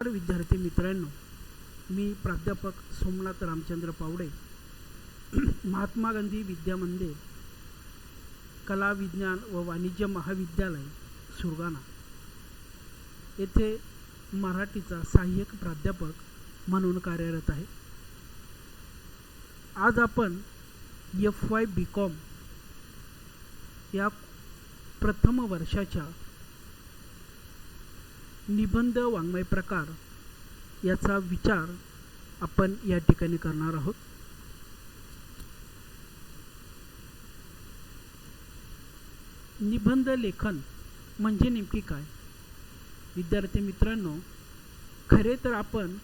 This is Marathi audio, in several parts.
विद्यार्थी मित्रांनो, मी प्राध्यापक सोमनाथ रामचंद्र पावडे, महात्मा गांधी विद्या मंदिर, कला विज्ञान व वाणिज्य महाविद्यालय सुरगाणा येथे मराठीचा सहाय्यक प्राध्यापक म्हणून कार्यरत आहे. आज आपण FY BCom या प्रथम वर्षाच्या निबंध वाङ्मय प्रकार याचा विचार आपण या ठिकाणी करणार आहोत. निबंध लेखन म्हणजे नेमकी काय? विद्यार्थी मित्रांनो, खरे तर आपण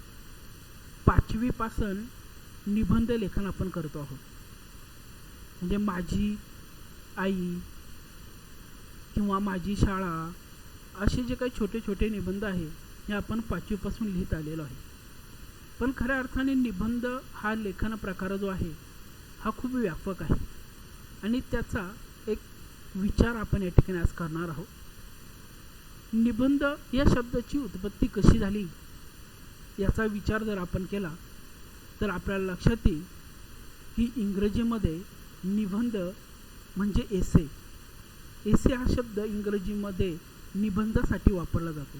5वी पासून निबंध लेखन आपण करतो आहोत. म्हणजे माझी आई किंवा माझी शाळा असे जे काही छोटे छोटे निबंध आहे हे आपण 5वी पासून लिहित आलेलो आहे. पण खऱ्या अर्थाने निबंध हा लेखन प्रकार जो आहे हा खूप व्यापक आहे आणि त्याचा एक विचार आपण या ठिकाणी आज करणार आहोत. निबंध या शब्दाची उत्पत्ती कशी झाली याचा विचार जर आपण केला तर आपल्याला लक्षात येईल की इंग्रजीमध्ये निबंध म्हणजे एसे हा शब्द इंग्रजीमध्ये निबंधासाठी वापरला जातो.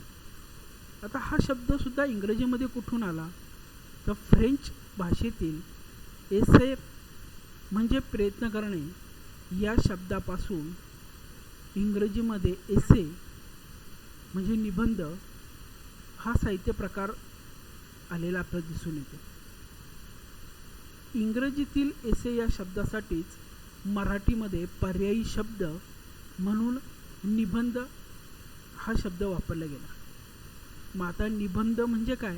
आता हा शब्दसुद्धा इंग्रजीमध्ये कुठून आला तर फ्रेंच भाषेतील एसे म्हणजे प्रयत्न करणे या शब्दापासून इंग्रजीमध्ये एसे म्हणजे निबंध हा साहित्य प्रकार आलेला आपल्याला दिसून येतो. इंग्रजीतील एसे या शब्दासाठीच मराठीमध्ये पर्यायी शब्द म्हणून निबंध हा शब्द वापरला गेला. मग आता निबंध म्हणजे काय?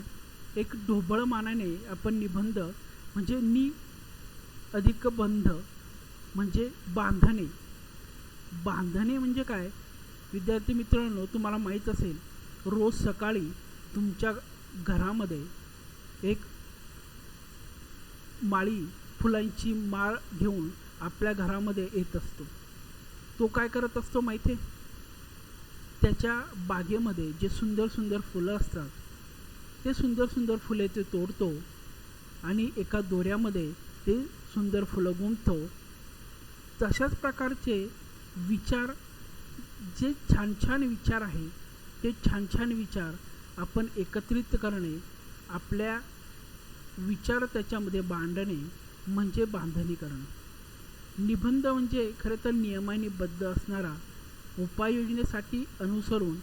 एक ढोबळ मानाने आपण निबंध म्हणजे नि अधिक बंध म्हणजे बांधणे. बांधणे म्हणजे काय? विद्यार्थी मित्रांनो, तुम्हाला माहीत असेल रोज सकाळी तुमच्या घरामध्ये एक माळी फुलांची माळ घेऊन आपल्या घरामध्ये येत असतो. तो काय करत असतो माहिती आहे? त्याच्या बागेमध्ये जे सुंदर सुंदर फुलं असतात ते सुंदर सुंदर फुले ते तोडतो आणि एका दोऱ्यामध्ये ते सुंदर फुलं गुंफतो. तशाच प्रकारचे विचार, जे छान छान विचार आहे ते छान छान विचार आपण एकत्रित करणे, आपल्या विचार त्याच्यामध्ये बांधणे म्हणजे बांधणी करणे. निबंध म्हणजे खरं तर नियमाने बद्ध असणारा, उपाययोजनेसाठी अनुसरून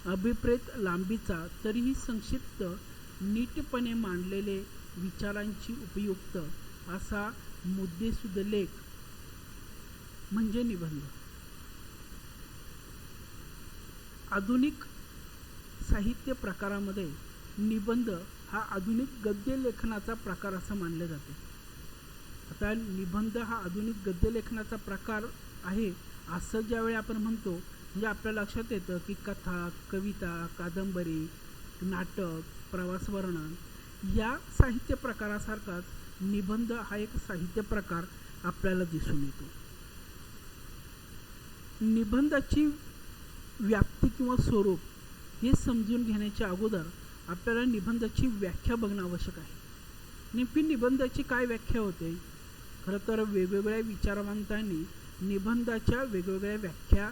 अभिप्रेत लांबीचा तरीही संक्षिप्त नीटपणे मांडलेले विचारांची उपयुक्त असा मुद्देसूद लेख म्हणजे निबंध. आधुनिक साहित्य प्रकारामध्ये निबंध हा आधुनिक गद्य लेखनाचा प्रकार असं मानले जाते. आता निबंध हा आधुनिक गद्य लेखनाचा प्रकार आहे असं ज्यावेळी आपण म्हणतो म्हणजे आपल्या लक्षात येतं की कथा, कविता, कादंबरी, नाटक, प्रवास वर्णन या साहित्य प्रकारासारखाच निबंध हा एक साहित्य प्रकार आपल्याला दिसून येतो. निबंधाची व्याप्ती किंवा स्वरूप हे समजून घेण्याच्या अगोदर आपल्याला निबंधाची व्याख्या बघणं आवश्यक आहे. नेमकी निबंधाची काय व्याख्या होते? खरं तर वेगवेगळ्या विचारवंतांनी निबंधाच्या वेगवेगळ्या व्याख्या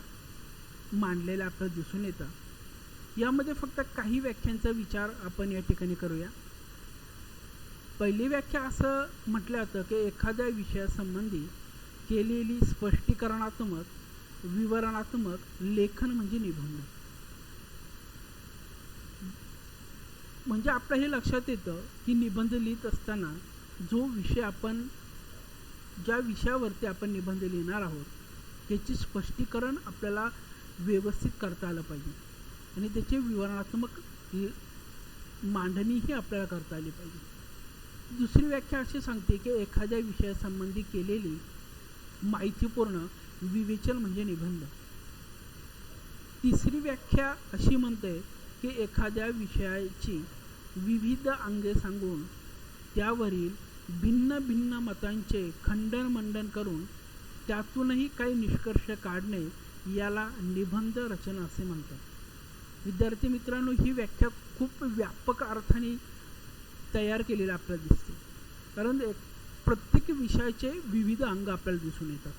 मांडलेल्या आपल्याला दिसून येतात. यामध्ये फक्त काही व्याख्यांचा विचार आपण या ठिकाणी करूया. पहिली व्याख्या असं म्हटलं जातं की एखाद्या विषयासंबंधी केलेली स्पष्टीकरणात्मक, विवरणात्मक लेखन म्हणजे निबंध. म्हणजे आपल्या हे लक्षात येतं की निबंध लिहित असताना जो विषय आपण, ज्या विषयावरती आपण निबंध लिहिणार आहोत त्याची स्पष्टीकरण आपल्याला व्यवस्थित करता आलं पाहिजे आणि त्याची विवरणात्मक मांडणीही आपल्याला करता आली पाहिजे. दुसरी व्याख्या अशी सांगते की एखाद्या विषयासंबंधी केलेली माहितीपूर्ण विवेचन म्हणजे निबंध. तिसरी व्याख्या अशी म्हणते की एखाद्या विषयाची विविध अंगे सांगून त्यावरील भिन्न भिन्न मतांचे खंडन मंडन करून त्यातूनही काही निष्कर्ष काढणे याला निबंध रचना असे म्हणतात. विद्यार्थी मित्रांनो, ही व्याख्या खूप व्यापक अर्थाने तयार केलेलं आपल्याला दिसते. कारण प्रत्येक विषयाचे विविध अंग आपल्याला दिसून येतात.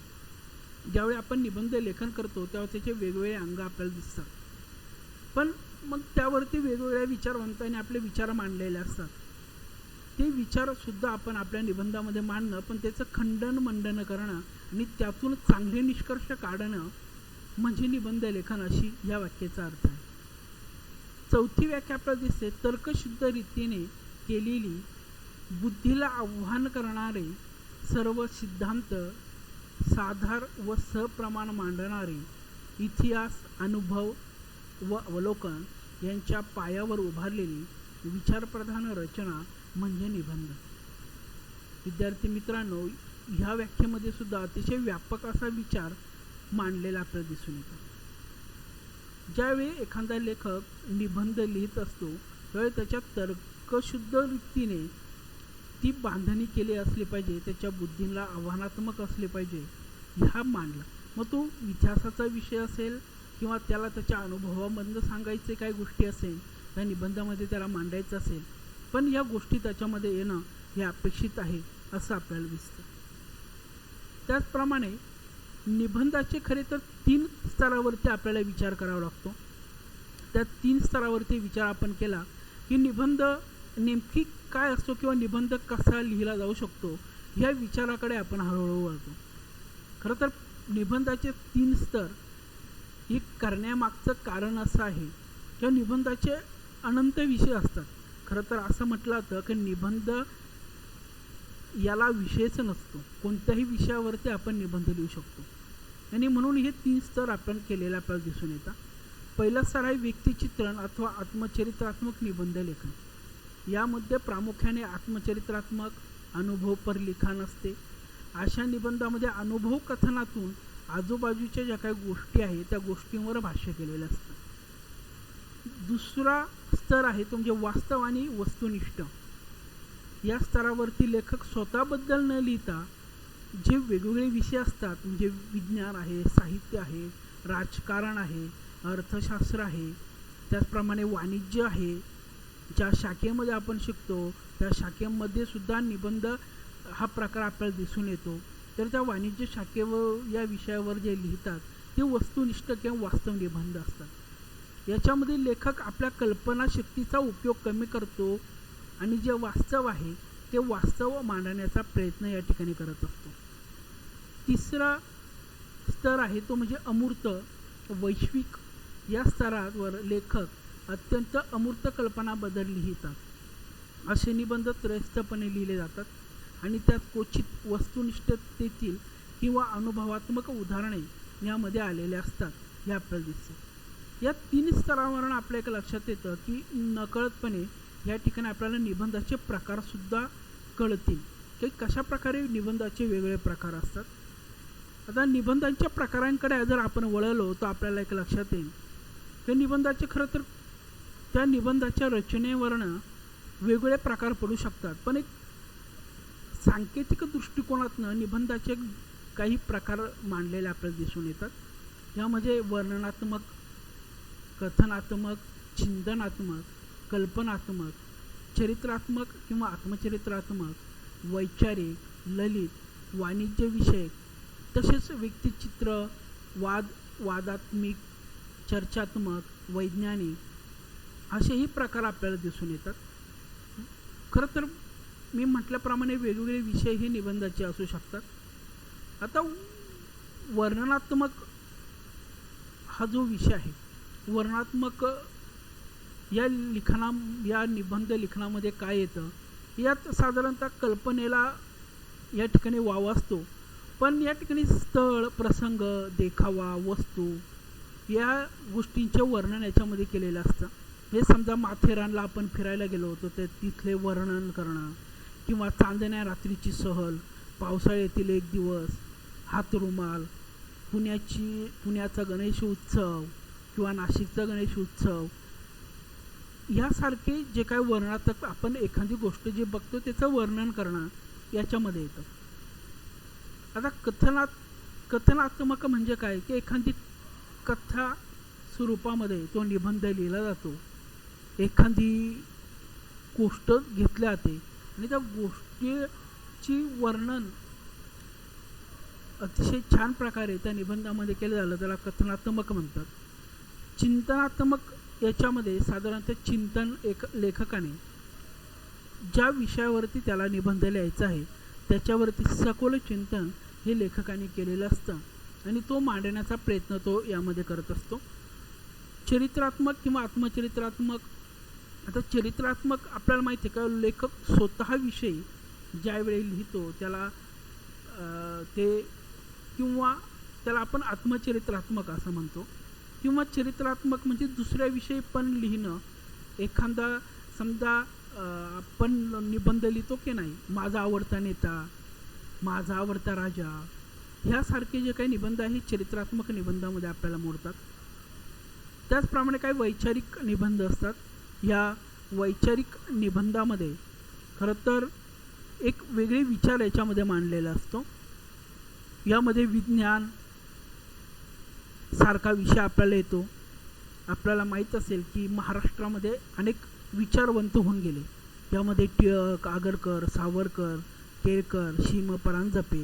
ज्यावेळी आपण निबंध लेखन करतो तेव्हा त्याचे वेगवेगळे अंग आपल्याला दिसतात. पण मग त्यावरती वेगवेगळ्या विचारवंतांनी आपले विचार मांडलेले असतात. ते विचारसुद्धा आपण आपल्या निबंधामध्ये मांडणं, पण त्याचं खंडन मंडन करणं आणि त्यातून चांगले निष्कर्ष काढणं म्हणजे निबंध लेखन, अशी या वाक्याचा अर्थ आहे. चौथी व्याख्या आपल्याला दिसते, तर्कशुद्ध रीतीने केलेली, बुद्धीला आव्हान करणारे सर्व सिद्धांत साधार व सप्रमाण मांडणारे, इतिहास, अनुभव व अवलोकन यांच्या पायावर उभारलेली विचारप्रधान रचना म्हणजे निबंध. विद्यार्थी मित्रांनो, ह्या व्याख्येमध्ये सुद्धा अतिशय व्यापक असा विचार मांडलेला आपल्याला दिसून येतो. ज्यावेळी एखादा लेखक निबंध लिहित असतो त्यावेळी त्याच्या तर्कशुद्ध रीतीने ती बांधणी केली असली पाहिजे, त्याच्या बुद्धीला आव्हानात्मक असले पाहिजे, ह्या मांडला. मग तो इतिहासाचा विषय असेल किंवा त्याला त्याच्या अनुभवामधनं सांगायचे काही गोष्टी असेल, त्या निबंधामध्ये त्याला मांडायचं असेल, पण या गोष्टी त्याच्यामध्ये येणं हे अपेक्षित आहे असं आपल्याला दिसतं. त्याचप्रमाणे निबंधाचे खरे तर 3 स्तरावरती आपल्याला विचार करावा लागतो. त्या 3 स्तरावरती विचार आपण केला की निबंध नेमकी काय असतो किंवा निबंध कसा लिहिला जाऊ शकतो, ह्या विचाराकडे आपण हळूहळू वळतो. खरं तर निबंधाचे 3 स्तर हे करण्यामागचं कारण असं आहे की निबंधाचे अनंत विषय असतात. खरं तर असं म्हटलं जातं की निबंध याला विषयच नसतो, कोणत्याही विषयावरती आपण निबंध लिहू शकतो. आणि म्हणून हे 3 स्तर आपण केलेले आपल्याला दिसून येतात. पहिला स्तर आहे व्यक्तिचित्रण अथवा आत्मचरित्रात्मक निबंध लेखन. यामध्ये प्रामुख्याने आत्मचरित्रात्मक अनुभवपर लिखाण असते. अशा निबंधामध्ये अनुभव कथनातून आजूबाजूच्या ज्या काही गोष्टी आहेत त्या गोष्टींवर भाष्य केलेलं असतं. दुसरा स्तर आहे तो म्हणजे वास्तव आणि वस्तुनिष्ठ. या स्तरावरती लेखक स्वतःबद्दल न लिहिता जे वेगवेगळे विषय असतात, म्हणजे विज्ञान आहे, साहित्य आहे, राजकारण आहे, अर्थशास्त्र आहे, त्याचप्रमाणे वाणिज्य आहे, ज्या शाखेमध्ये आपण शिकतो त्या शाखेमध्ये सुद्धा निबंध हा प्रकार आपल्याला दिसून येतो. तर त्या वाणिज्य शाखेवर या विषयावर जे लिहितात ते वस्तुनिष्ठ किंवा वास्तव निबंध असतात. याच्यामध्ये लेखक आपल्या कल्पनाशक्तीचा उपयोग कमी करतो आणि जे वास्तव आहे ते वास्तव मांडण्याचा प्रयत्न या ठिकाणी करत असतो. तिसरा स्तर आहे तो म्हणजे अमूर्त वैश्विक. या स्तरावर लेखक अत्यंत अमूर्त कल्पनाबद्दल लिहितात. असे निबंध त्रयस्थपणे लिहिले जातात आणि त्यात क्वचित वस्तुनिष्ठतेतील किंवा अनुभवात्मक उदाहरणे यामध्ये आलेले असतात, हे आपल्याला दिसते. या 3 स्तरावरून आपल्या एक लक्षात येतं की नकळतपणे या ठिकाणी आपल्याला निबंधाचे प्रकारसुद्धा कळतील की कशा प्रकारे निबंधाचे वेगवेगळे प्रकार असतात. आता निबंधांच्या प्रकारांकडे जर आपण वळलो तर आपल्याला एक लक्षात येईल की निबंधाचे खरं तर त्या निबंधाच्या रचनेवरनं वेगवेगळे प्रकार पडू शकतात, पण एक सांकेतिक दृष्टिकोनातनं निबंधाचे काही प्रकार मांडलेले आपल्याला दिसून येतात. यामध्ये वर्णनात्मक, कथनात्मक, चिंतनात्मक, कल्पनात्मक, चरित्रात्मक किंवा आत्मचरित्रात्मक, वैचारिक, ललित, वाणिज्यविषयक, तसेच व्यक्तिचित्र, वादात्मक, चर्चात्मक, वैज्ञानिक असेही प्रकार आपल्याला दिसून येतात. खरं तर मी म्हटल्याप्रमाणे वेगवेगळे विषय हे निबंधाचे असू शकतात. आता वर्णनात्मक हा जो विषय आहे, वर्णनात्मक या निबंध लिखाणामध्ये काय येतं, यात साधारणतः कल्पनेला या ठिकाणी वाव असतो, पण या ठिकाणी स्थळ, प्रसंग, देखावा, वस्तू या गोष्टींचे वर्णन याच्यामध्ये केलेलं असतं. हे समजा माथेरानला आपण फिरायला गेलो होतो तर तिथले वर्णन करणं, किंवा चांदण्या रात्रीची सहल, पावसाळ्यातील एक दिवस, हातरुमाल, पुण्याचा गणेश उत्सव किंवा नाशिकचा गणेश उत्सव, यासारखे जे काय वर्णनात्मक आपण एखादी गोष्ट जे बघतो त्याचं वर्णन करणं याच्यामध्ये येतं. आता कथनात्मक म्हणजे काय की एखादी कथा स्वरूपामध्ये तो निबंध लिहिला जातो. एखादी गोष्ट घेतली जाते आणि त्या गोष्टीची वर्णन अतिशय छान प्रकारे त्या निबंधामध्ये केलं झालं, त्याला कथनात्मक म्हणतात. चिंतनात्मक याच्यामध्ये साधारणतः चिंतन लेखकाने ज्या विषयावरती त्याला निबंध लिहायचा आहे त्याच्यावरती सखोल चिंतन हे लेखकाने केलेलं असतं आणि तो मांडण्याचा प्रयत्न तो यामध्ये करत असतो. चरित्रात्मक किंवा आत्मचरित्रात्मक. आता चरित्रात्मक आपल्याला माहिती आहे का, लेखक स्वतःविषयी ज्यावेळी लिहितो त्याला ते किंवा त्याला आपण आत्मचरित्रात्मक असं म्हणतो. किंवा चरित्रात्मक म्हणजे दुसऱ्याविषयी पण लिहिणं. एखादा समजा आपण निबंध लिहितो की नाही, माझा आवडता नेता, माझा आवडता राजा, ह्यासारखे जे काही निबंध आहे चरित्रात्मक निबंधामध्ये आपल्याला मोडतात. त्याचप्रमाणे काही वैचारिक निबंध असतात. या वैचारिक निबंधामध्ये खरं तर एक वेगळे विचार याच्यामध्ये मांडलेला असतो. यामध्ये विज्ञान सारखा विषय आपल्याला येतो. आपल्याला माहीत असेल की महाराष्ट्रामध्ये अनेक विचारवंत होऊन गेले. यामध्ये टिळक, आगरकर, सावरकर, केळकर, शिम परांजपे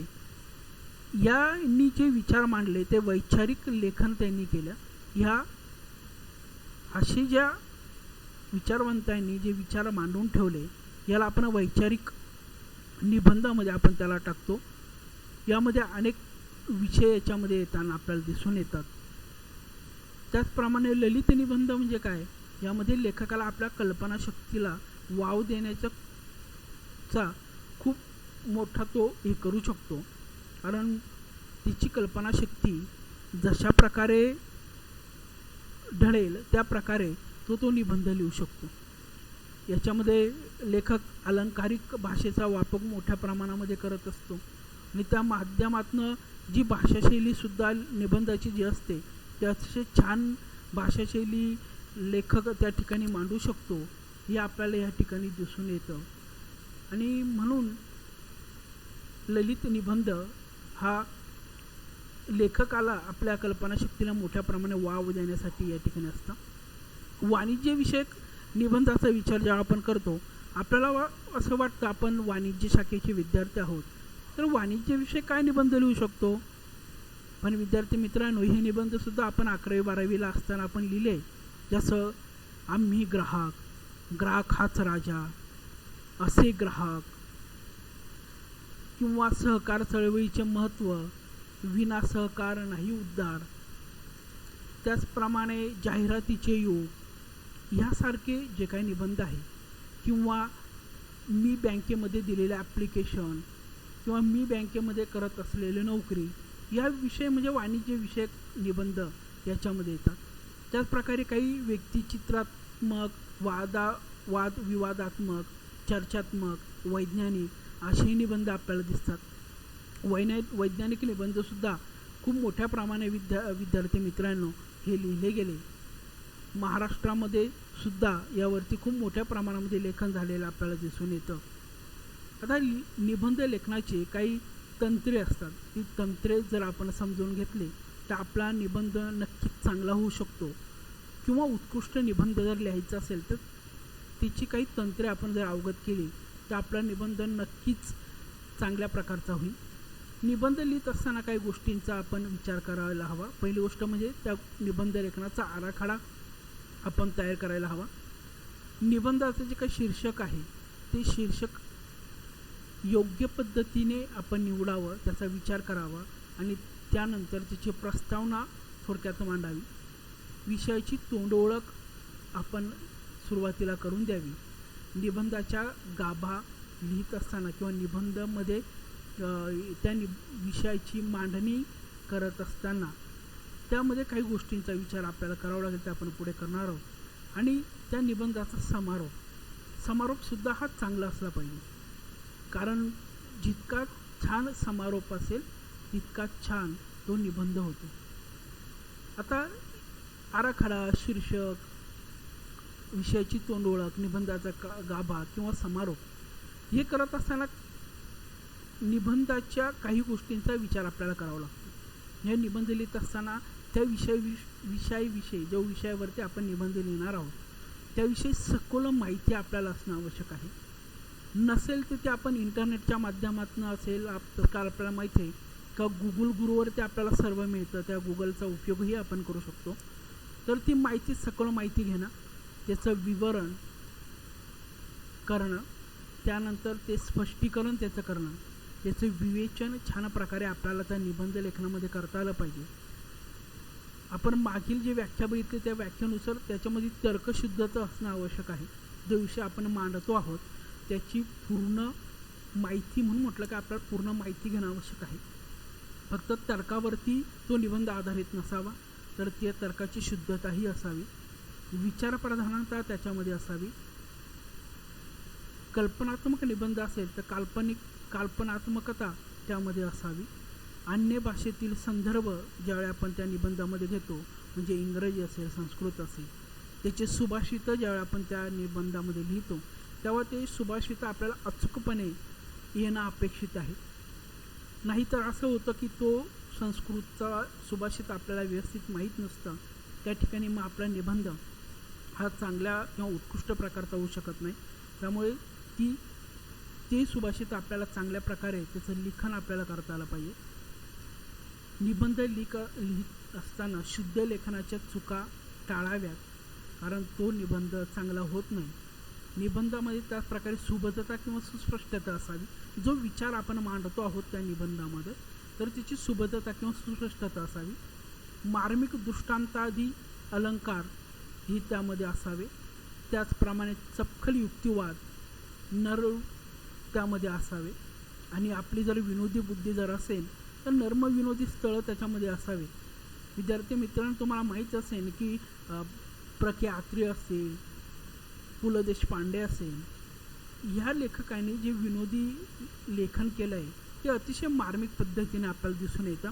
यांनी जे विचार मांडले ते वैचारिक लेखन त्यांनी केलं. ह्या असे ज्या विचारवंतांनी जे विचार मांडून ठेवले याला आपण वैचारिक निबंधामध्ये आपण त्याला टाकतो. यामध्ये अनेक विषय याच्यामध्ये येताना आपल्याला दिसून येतात. त्याचप्रमाणे ललित निबंध म्हणजे काय, यामध्ये लेखकाला आपल्या कल्पनाशक्तीला वाव देण्याचा खूप मोठा तो हे करू शकतो. कारण तिची कल्पनाशक्ती जशा प्रकारे ढळेल त्या प्रकारे तो निबंध लिहू शकतो. याच्यामध्ये लेखक अलंकारिक भाषेचा वापर मोठ्या प्रमाणामध्ये करत असतो आणि त्या माध्यमातून जी भाषाशैलीसुद्धा निबंधाची जी असते ती अतिशय छान भाषाशैली लेखक त्या ठिकाणी मांडू शकतो हे आपल्याला या ठिकाणी दिसून येतं. आणि म्हणून ललित निबंध हा लेखकाला आपल्या कल्पनाशक्तीला मोठ्या प्रमाणात वाव देण्यासाठी या ठिकाणी असतं. वाणिज्यविषयक निबंधाचा विचार जेव्हा आपण करतो आपल्याला असं वाटतं आपण वाणिज्य शाखेचे विद्यार्थी आहोत तर वाणिज्यविषयक काय निबंध लिहू शकतो. पण विद्यार्थी मित्रांनो, हे निबंधसुद्धा आपण 11वी 12वीला असताना आपण लिहिले. जसं आम्ही ग्राहक, ग्राहक हाच राजा, असे ग्राहक, किंवा सहकार चळवळीचे महत्त्व, विना सहकार नाही उद्धार. त्याचप्रमाणे जाहिरातीचे युग ह्यासारखे जे काही निबंध आहे, किंवा मी बँकेमध्ये दिलेलं ॲप्लिकेशन, किंवा मी बँकेमध्ये करत असलेली नोकरी, या विषय म्हणजे वाणिज्यविषयक निबंध याच्यामध्ये येतात. त्याचप्रकारे काही व्यक्तिचित्रात्मक, वादविवादात्मक, चर्चात्मक, वैज्ञानिक असे निबंध आपल्याला दिसतात. वैज्ञानिक निबंधसुद्धा खूप मोठ्या प्रमाणे विद्यार्थी मित्रांनो हे लिहिले गेले. महाराष्ट्रामध्ये सुद्धा यावरती खूप मोठ्या प्रमाणामध्ये लेखन झालेलं आपल्याला दिसून येतं. आता निबंध लेखनाचे काही तंत्रे असतात. ती तंत्रे जर आपण समजून घेतले तर आपला निबंध नक्कीच चांगला होऊ शकतो. किंवा उत्कृष्ट निबंध जर लिहायचा असेल तर तिची काही तंत्रे आपण जर अवगत केली तर आपला निबंध नक्कीच चांगल्या प्रकारचा होईल. निबंध लिहित असताना काही गोष्टींचा आपण विचार करायला हवा. पहिली गोष्ट म्हणजे त्या निबंध लेखनाचा आराखडा आपण तयार करायला हवा. निबंधाचं जे काही शीर्षक आहे ते शीर्षक योग्य पद्धतीने आपण निवडावं, त्याचा विचार करावा आणि त्यानंतर त्याची प्रस्तावना थोडक्यात मांडावी. विषयाची तोंडओळख आपण सुरुवातीला करून द्यावी. निबंधाच्या गाभा लिहित असताना किंवा निबंधामध्ये त्या विषयाची मांडणी करत असताना त्यामध्ये काही गोष्टींचा विचार आपल्याला करावा लागेल, ते आपण पुढे करणार आहोत. आणि त्या निबंधाचा समारोपसुद्धा हा चांगला असला पाहिजे. कारण जितका छान समारोप असेल तितका छान तो निबंध होतो. आता आराखडा, शीर्षक, विषयाची तोंडओळख, निबंधाचा गाभा किंवा समारोप हे करत असताना निबंधाच्या काही गोष्टींचा विचार आपल्याला करावा लागतो. हे निबंध लिहित असताना त्या विषयाविषयी जो विषयावरती आपण निबंध लिहिणार आहोत त्याविषयी सखोल माहिती आपल्याला असणं आवश्यक आहे. नसेल तर ते आपण इंटरनेटच्या माध्यमातून असेल, आजकाल आपल्याला माहिती आहे का गुगल गुरुवर ते आपल्याला सर्व मिळतं, त्या गुगलचा उपयोगही आपण करू शकतो. तर ती माहिती, सखोल माहिती घेणं, त्याचं विवरण करणं, त्यानंतर ते स्पष्टीकरण त्याचं करणं, त्याचं विवेचन छान प्रकारे आपल्याला त्या निबंध लेखनामध्ये करता आलं पाहिजे. आपण मागील जे व्याख्या बघितली त्या व्याख्यानुसार त्याच्यामध्ये तर्कशुद्धता असणं आवश्यक आहे. जो विषय आपण मांडतो आहोत त्याची पूर्ण माहिती, म्हणून म्हटलं की आपल्याला पूर्ण माहिती घेणं आवश्यक आहे. फक्त तर्कावरती तो निबंध आधारित नसावा, तर त्या तर्काची शुद्धताही असावी, विचारप्रधानता त्याच्यामध्ये असावी. कल्पनात्मक निबंध असेल तर कल्पनात्मकता त्यामध्ये असावी. अन्य भाषेतील संदर्भ ज्यावेळी आपण त्या निबंधामध्ये घेतो, म्हणजे इंग्रजी असेल, संस्कृत असेल, त्याचे सुभाषित ज्यावेळी आपण त्या निबंधामध्ये लिहितो तेव्हा ते सुभाषित आपल्याला अचूकपणे येणं अपेक्षित आहे. नाहीतर असं होतं की तो संस्कृतचा सुभाषित आपल्याला व्यवस्थित माहीत नसतं, त्या ठिकाणी मग आपला निबंध हा चांगल्या किंवा उत्कृष्ट प्रकारचा होऊ शकत नाही. त्यामुळे ते सुभाषित आपल्याला चांगल्या प्रकारे त्याचं लिखाण आपल्याला करता आलं पाहिजे. निबंध लिहित असताना शुद्ध लेखनाच्या चुका टाळाव्यात, कारण तो निबंध चांगला होत नाही. निबंधामध्ये त्याचप्रकारे सुबद्धता किंवा सुस्पष्टता असावी. जो विचार आपण मांडतो आहोत त्या निबंधामध्ये, तर त्याची सुबद्धता किंवा सुस्पष्टता असावी. मार्मिक दृष्टांतादी अलंकार ही त्यामध्ये असावे. त्याचप्रमाणे चपखल युक्तिवाद त्यामध्ये असावे. आणि आपली जर विनोदी बुद्धी जर असेल तर नर्म विनोदी स्थळं त्याच्यामध्ये असावे. विद्यार्थी मित्रांनो, तुम्हाला माहीत असेल की प्र के अत्रे असेल, पु ल देशपांडे असेल, ह्या लेखकांनी जे विनोदी लेखन केलं आहे ते अतिशय मार्मिक पद्धतीने आपल्याला दिसून येतं.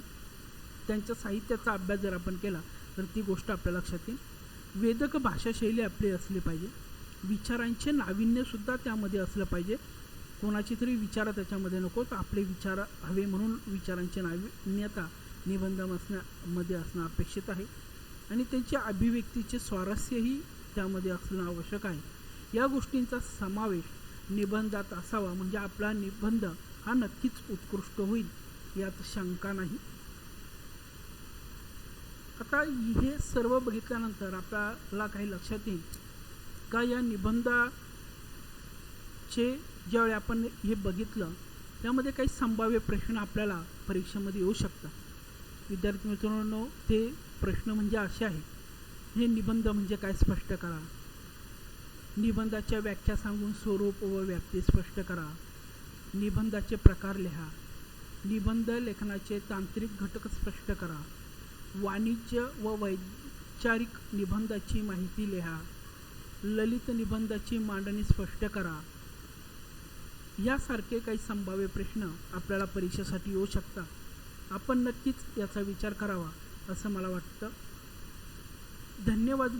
त्यांच्या साहित्याचा अभ्यास जर आपण केला तर ती गोष्ट आपल्या लक्षात येईल. वेदक भाषाशैली आपली असली पाहिजे. विचारांचे नाविन्यसुद्धा त्यामध्ये असलं पाहिजे. कोणाची तरी विचार त्याच्यामध्ये नको, तर आपले विचार हवे, म्हणून विचारांची नाविन्यता निबंधामध्ये असणं अपेक्षित आहे. आणि त्यांच्या अभिव्यक्तीचे स्वारस्यही त्यामध्ये असणं आवश्यक आहे. या गोष्टींचा समावेश निबंधात असावा, म्हणजे आपला निबंध हा नक्कीच उत्कृष्ट होईल, यात शंका नाही. आता हे सर्व बघितल्यानंतर आपल्याला काही लक्षात येईल का या निबंधाचे ज्यावेळी आपण हे बघितलं त्यामध्ये काही संभाव्य प्रश्न आपल्याला परीक्षेमध्ये येऊ शकतात. विद्यार्थी मित्रांनो, ते प्रश्न म्हणजे असे आहे, हे निबंध म्हणजे काय स्पष्ट करा. निबंधाच्या व्याख्या सांगून स्वरूप व व्याप्ती स्पष्ट करा. निबंधाचे प्रकार लिहा. निबंध लेखनाचे तांत्रिक घटक स्पष्ट करा. वाणिज्य व वैचारिक निबंधाची माहिती लिहा. ललित निबंधाची मांडणी स्पष्ट करा. यासारखे काही संभाव्य प्रश्न आपल्याला परीक्षेसाठी येऊ शकतात. आपण नक्कीच याचा विचार करावा असं मला वाटतं. धन्यवाद.